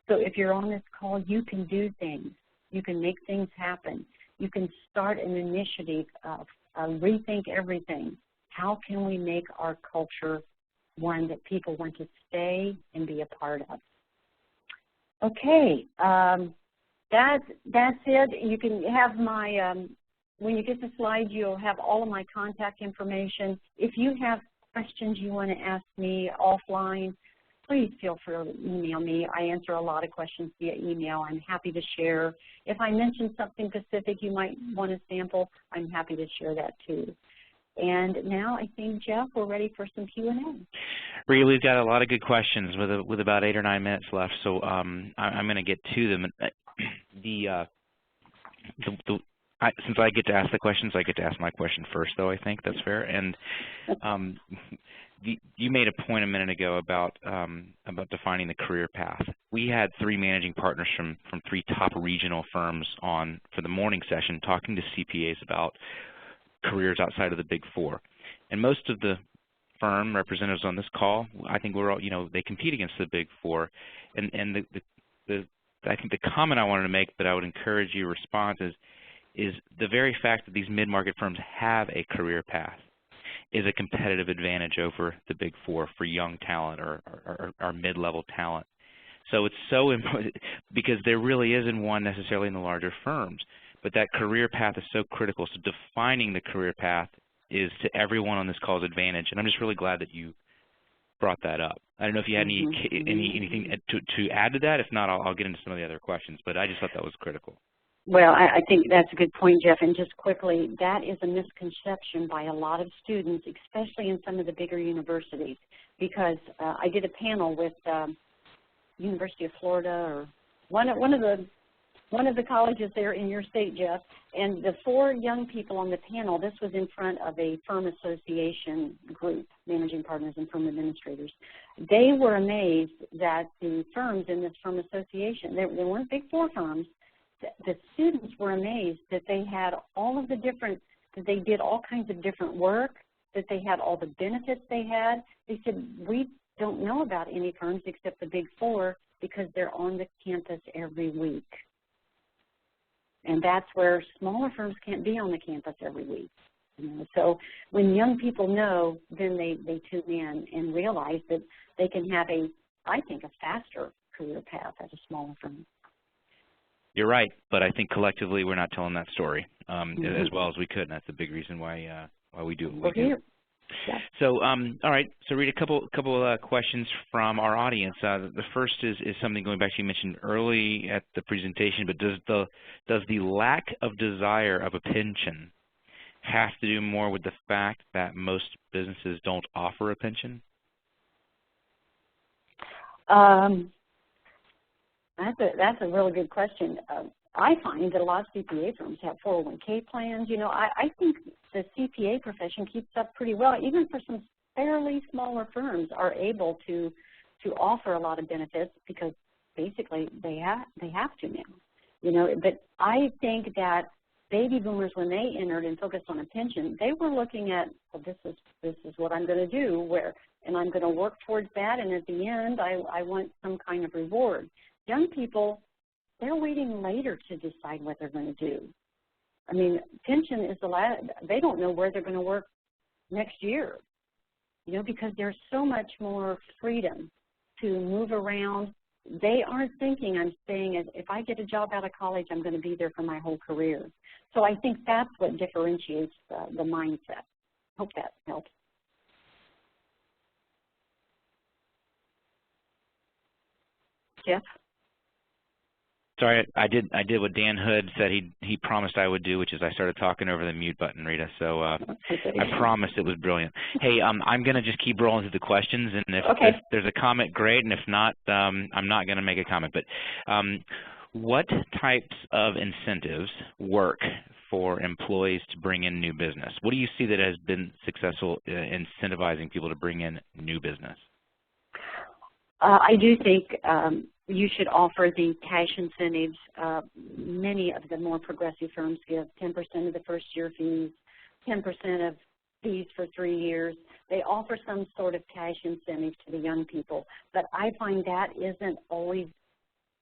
S3: So if you're on this call, you can do things. You can make things happen. You can start an initiative of rethink everything. How can we make our culture one that people want to stay and be a part of? Okay, that's it. You can have my, when you get the slides, you'll have all of my contact information. If you have questions you want to ask me offline, please feel free to email me. I answer a lot of questions via email. I'm happy to share. If I mention something specific you might want to sample, I'm happy to share that too. And now I think, Jeff, we're ready for some Q&A.
S2: Rita, we've got a lot of good questions with about 8 or 9 minutes left, so I'm going to get to them. Since I get to ask the questions, I get to ask my question first, though. I think that's fair. And you made a point a minute ago about defining the career path. We had 3 managing partners from 3 top regional firms on for the morning session talking to CPAs about careers outside of the Big Four. And most of the firm representatives on this call, I think we're all, they compete against the Big Four. And I think the comment I wanted to make that I would encourage your response is the very fact that these mid-market firms have a career path is a competitive advantage over the Big Four for young talent or mid-level talent. So it's so important because there really isn't one necessarily in the larger firms. But that career path is so critical. So defining the career path is to everyone on this call's advantage. And I'm just really glad that you brought that up. I don't know if you had anything to add to that. If not, I'll get into some of the other questions. But I just thought that was critical.
S3: Well, I think that's a good point, Jeff. And just quickly, that is a misconception by a lot of students, especially in some of the bigger universities. Because I did a panel with University of Florida or one of the colleges there in your state, Jeff, and the 4 young people on the panel, this was in front of a firm association group, managing partners and firm administrators. They were amazed that the firms in this firm association, they weren't Big Four firms, the students were amazed that they had all of the different, that they did all kinds of different work, that they had all the benefits they had. They said, we don't know about any firms except the Big Four because they're on the campus every week. And that's where smaller firms can't be on the campus every week. So when young people know, then they tune in and realize that they can have I think, a faster career path at a smaller firm.
S2: You're right, but I think collectively we're not telling that story as well as we could, and that's a big reason why we do what we do.
S3: Yeah.
S2: So, all right. So, Rita, a couple questions from our audience. The first is something going back to you mentioned early at the presentation, but does the lack of desire of a pension have to do more with the fact that most businesses don't offer a pension?
S3: That's a really good question. I find that a lot of CPA firms have 401k plans. I think the CPA profession keeps up pretty well. Even for some fairly smaller firms are able to offer a lot of benefits because basically they have to now. But I think that baby boomers, when they entered and focused on a pension, they were looking at, well, this is what I'm going to do, and I'm going to work towards that, and at the end I want some kind of reward. Young people, they're waiting later to decide what they're going to do. I mean, pension is they don't know where they're going to work next year, because there's so much more freedom to move around. They aren't thinking, I'm staying, if I get a job out of college, I'm going to be there for my whole career. So I think that's what differentiates the mindset. Hope that helps. Jeff?
S2: Sorry, I did what Dan Hood said he promised I would do, which is I started talking over the mute button, Rita. So I promised it was brilliant. Hey, I'm going to just keep rolling through the questions, and if there's a comment, great, and if not, I'm not going to make a comment. But what types of incentives work for employees to bring in new business? What do you see that has been successful in incentivizing people to bring in new business?
S3: I do think you should offer the cash incentives. Many of the more progressive firms give 10% of the first year fees, 10% of fees for 3 years. They offer some sort of cash incentive to the young people, but I find that isn't always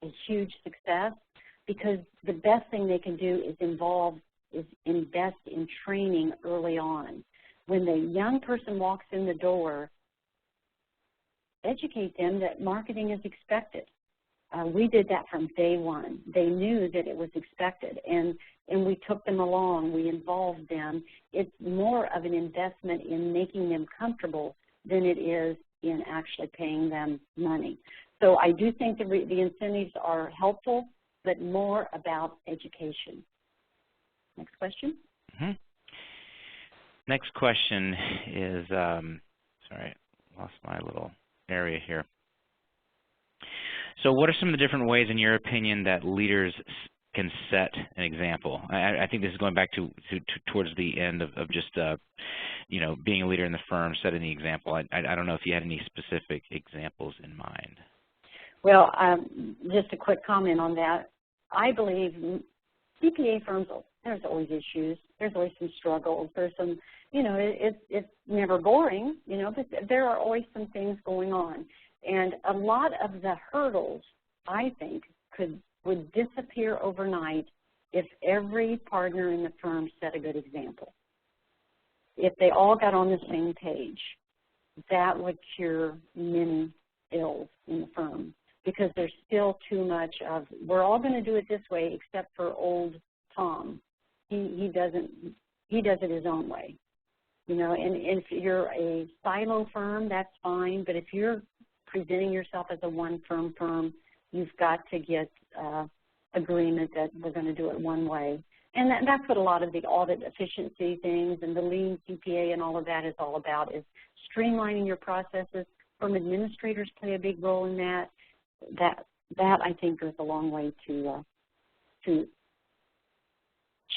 S3: a huge success, because the best thing they can do is invest in training early on. When the young person walks in the door, educate them that marketing is expected. We did that from day one. They knew that it was expected, and we took them along. We involved them. It's more of an investment in making them comfortable than it is in actually paying them money. So I do think the incentives are helpful, but more about education. Next question.
S2: Mm-hmm. Next question is, sorry, lost my little area here. So what are some of the different ways, in your opinion, that leaders can set an example? I think this is going back towards the end of just, you know, being a leader in the firm, setting the example. I don't know if you had any specific examples in mind.
S3: Well, just a quick comment on that. I believe CPA firms, there's always issues. There's always some struggles. There's some, you know, it's never boring, you know, but there are always some things going on. And a lot of the hurdles, I think, would disappear overnight if every partner in the firm set a good example. If they all got on the same page, that would cure many ills in the firm, because there's still too much of, we're all going to do it this way except for old Tom. He does it his own way. You know, and if you're a silo firm, that's fine, but if you're presenting yourself as a one-firm firm, you've got to get agreement that we're going to do it one way. And that's what a lot of the audit efficiency things and the lean CPA and all of that is all about, is streamlining your processes. Firm administrators play a big role in that. That I think goes a long way to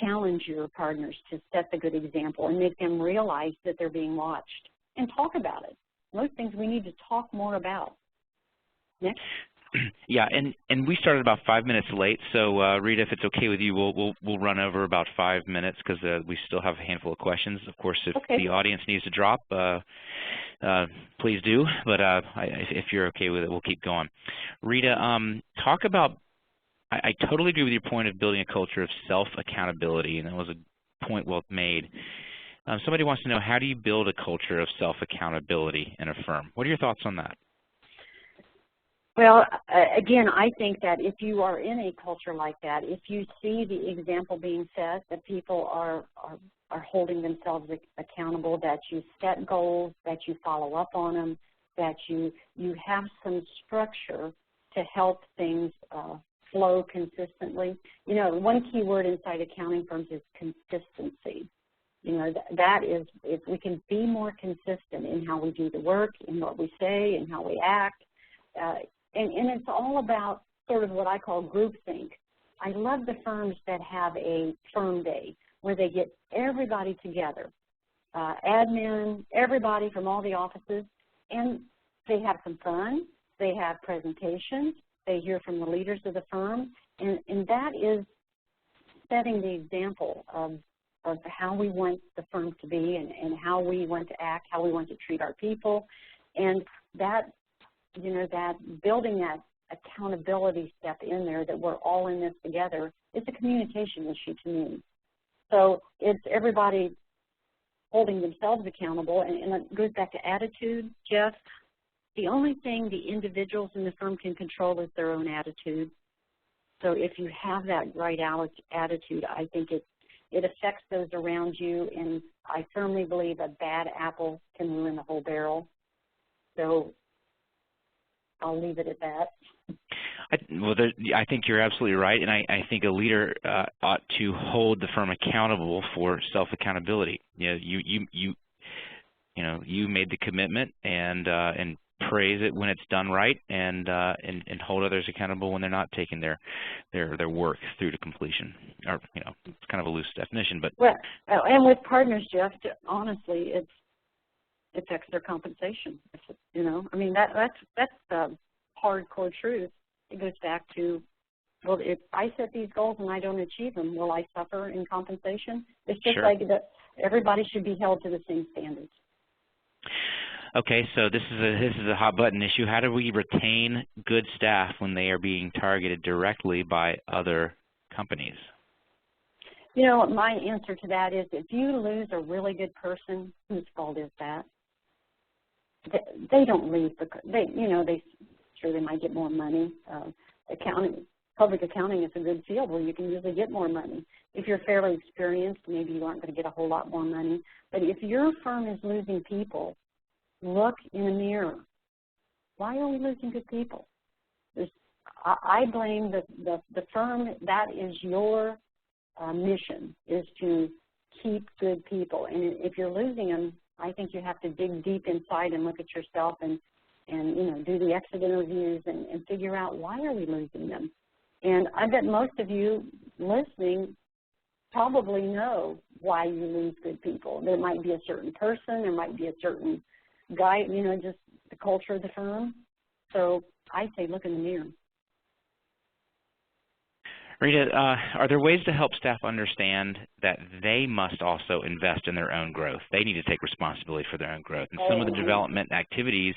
S3: challenge your partners to set the good example and make them realize that they're being watched, and talk about it. Most things we need to talk more about. Next.
S2: Yeah, and we started about 5 minutes late, so Rita, if it's okay with you, we'll run over about 5 minutes, because we still have a handful of questions. Of course, if the audience needs to drop, please do. But if you're okay with it, we'll keep going. Rita, talk about. I totally agree with your point of building a culture of self-accountability, and that was a point well made. Somebody wants to know, how do you build a culture of self-accountability in a firm? What are your thoughts on that?
S3: Well, again, I think that if you are in a culture like that, if you see the example being set, that people are holding themselves accountable, that you set goals, that you follow up on them, that you have some structure to help things flow consistently. You know, one key word inside accounting firms is consistency. You know, that is, if we can be more consistent in how we do the work, in what we say, and how we act, and it's all about sort of what I call groupthink. I love the firms that have a firm day where they get everybody together, admin, everybody from all the offices, and they have some fun, they have presentations, they hear from the leaders of the firm, and that is setting the example of how we want the firm to be, and how we want to act, how we want to treat our people, and that, you know, that building that accountability step in there, that we're all in this together, it's a communication issue to me. So it's everybody holding themselves accountable, and it goes back to attitude, Jeff. The only thing the individuals in the firm can control is their own attitude. So if you have that right attitude, I think it affects those around you, and I firmly believe a bad apple can ruin the whole barrel. So I'll leave it at that.
S2: I think you're absolutely right, and I think a leader ought to hold the firm accountable for self-accountability. You know, you made the commitment, and praise it when it's done right, and hold others accountable when they're not taking their work through to completion. Or, you know, it's kind of a loose definition, but
S3: well, and with partners, Jeff, honestly, it affects their compensation. You know, I mean, that's the hardcore truth. it goes back to, well, if I set these goals and I don't achieve them, will I suffer in compensation? It's just
S2: Sure.
S3: like that everybody should be held to the same standards.
S2: Okay, so this is a hot button issue. How do we retain good staff when they are being targeted directly by other companies?
S3: You know, my answer to that is if you lose a really good person, whose fault is that? They don't leave because sure they might get more money. Public accounting is a good field where you can usually get more money. If you're fairly experienced, maybe you aren't going to get a whole lot more money. But if your firm is losing people, look in the mirror. Why are we losing good people? I blame the firm. That is your mission, is to keep good people. And if you're losing them, I think you have to dig deep inside and look at yourself and do the exit interviews and figure out, why are we losing them? And I bet most of you listening probably know why you lose good people. There might be a certain person, there might be a certain guy, just the culture of the firm. So I say look in the mirror.
S2: Rita, are there ways to help staff understand that they must also invest in their own growth? They need to take responsibility for their own growth. And some of the development activities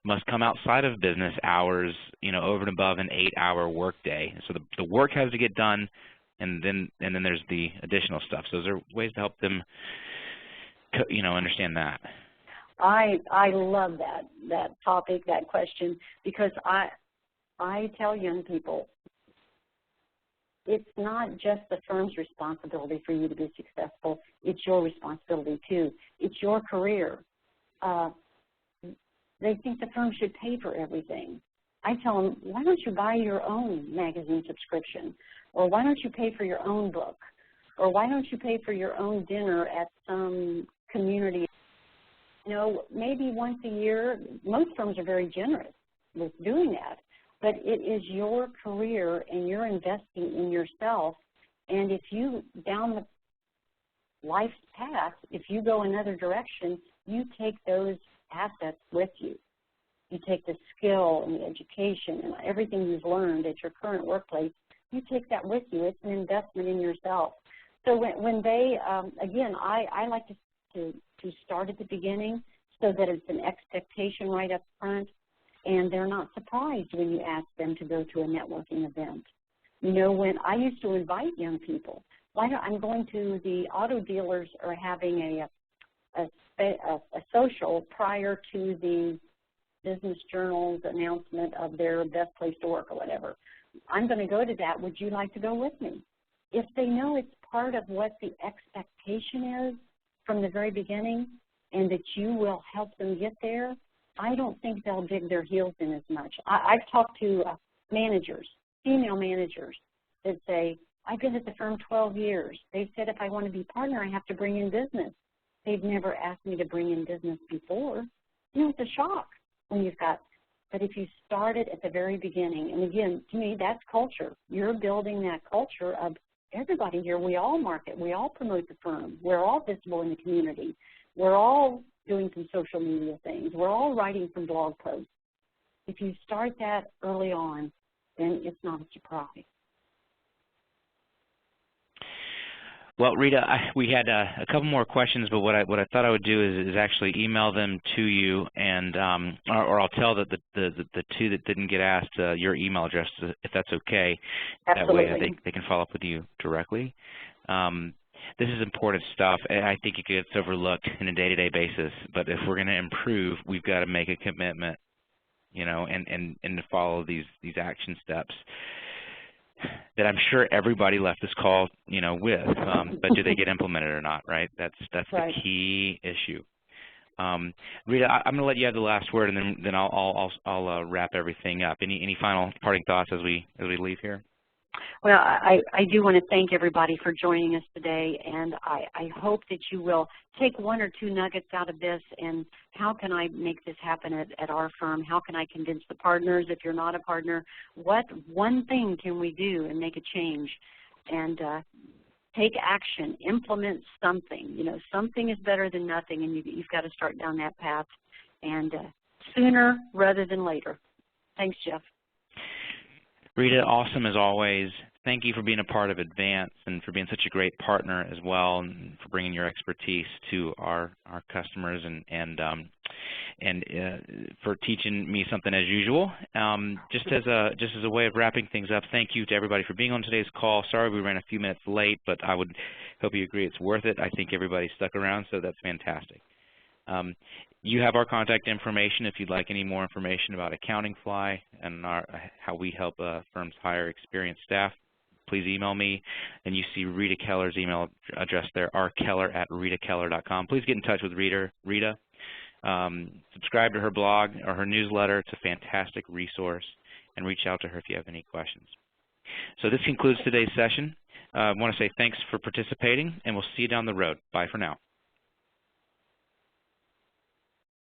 S2: must come outside of business hours, over and above an 8-hour workday. So the work has to get done, and then there's the additional stuff. So is there ways to help them, understand that?
S3: I love that topic, that question, because I tell young people, it's not just the firm's responsibility for you to be successful. It's your responsibility, too. It's your career. They think the firm should pay for everything. I tell them, why don't you buy your own magazine subscription? Or why don't you pay for your own book? Or why don't you pay for your own dinner at some community? Maybe once a year. Most firms are very generous with doing that. But it is your career, and you're investing in yourself. And if you, down the life's path, if you go another direction, you take those assets with you. You take the skill and the education and everything you've learned at your current workplace, you take that with you. It's an investment in yourself. So when they, again, I like to start at the beginning so that it's an expectation right up front. And they're not surprised when you ask them to go to a networking event. When I used to invite young people, I'm going to the auto dealers are having a social prior to the Business Journal's announcement of their best place to work or whatever. I'm going to go to that. Would you like to go with me? If they know it's part of what the expectation is from the very beginning and that you will help them get there, I don't think they'll dig their heels in as much. I've talked to managers, female managers, that say, I've been at the firm 12 years. They've said if I want to be partner, I have to bring in business. They've never asked me to bring in business before. It's a shock when you've got, but if you started at the very beginning, and again, to me, that's culture. You're building that culture of everybody here. We all market. We all promote the firm. We're all visible in the community. We're all doing some social media things. We're all writing some blog posts. If you start that early on, then it's not a surprise.
S2: Well, Rita, we had a couple more questions, but what I thought I would do is actually email them to you, and or I'll tell the two that didn't get asked your email address, if that's okay.
S3: Absolutely.
S2: That way they can follow up with you directly. This is important stuff. I think it gets overlooked on a day-to-day basis, but if we're going to improve, we've got to make a commitment, and to follow these action steps that I'm sure everybody left this call, with, but do they get implemented or not, right? That's
S3: right.
S2: The key issue. Rita, I'm going to let you have the last word, and then I'll wrap everything up. Any final parting thoughts as we leave here?
S3: Well, I do want to thank everybody for joining us today, and I hope that you will take one or two nuggets out of this, and how can I make this happen at our firm? How can I convince the partners, if you're not a partner, what one thing can we do and make a change? And take action, implement something. Something is better than nothing, and you've got to start down that path, and sooner rather than later. Thanks, Jeff.
S2: Rita, awesome as always. Thank you for being a part of Advance and for being such a great partner as well, and for bringing your expertise to our customers and for teaching me something as usual. Just as a way of wrapping things up, thank you to everybody for being on today's call. Sorry we ran a few minutes late, but I would hope you agree it's worth it. I think everybody stuck around, so that's fantastic. You have our contact information if you'd like any more information about Accounting Fly and how we help firms hire experienced staff. Please email me, and you see Rita Keller's email address there, rkeller@ritakeller.com. Please get in touch with Rita. Subscribe to her blog or her newsletter. It's a fantastic resource, and reach out to her if you have any questions. So this concludes today's session. I want to say thanks for participating, and we'll see you down the road. Bye for now.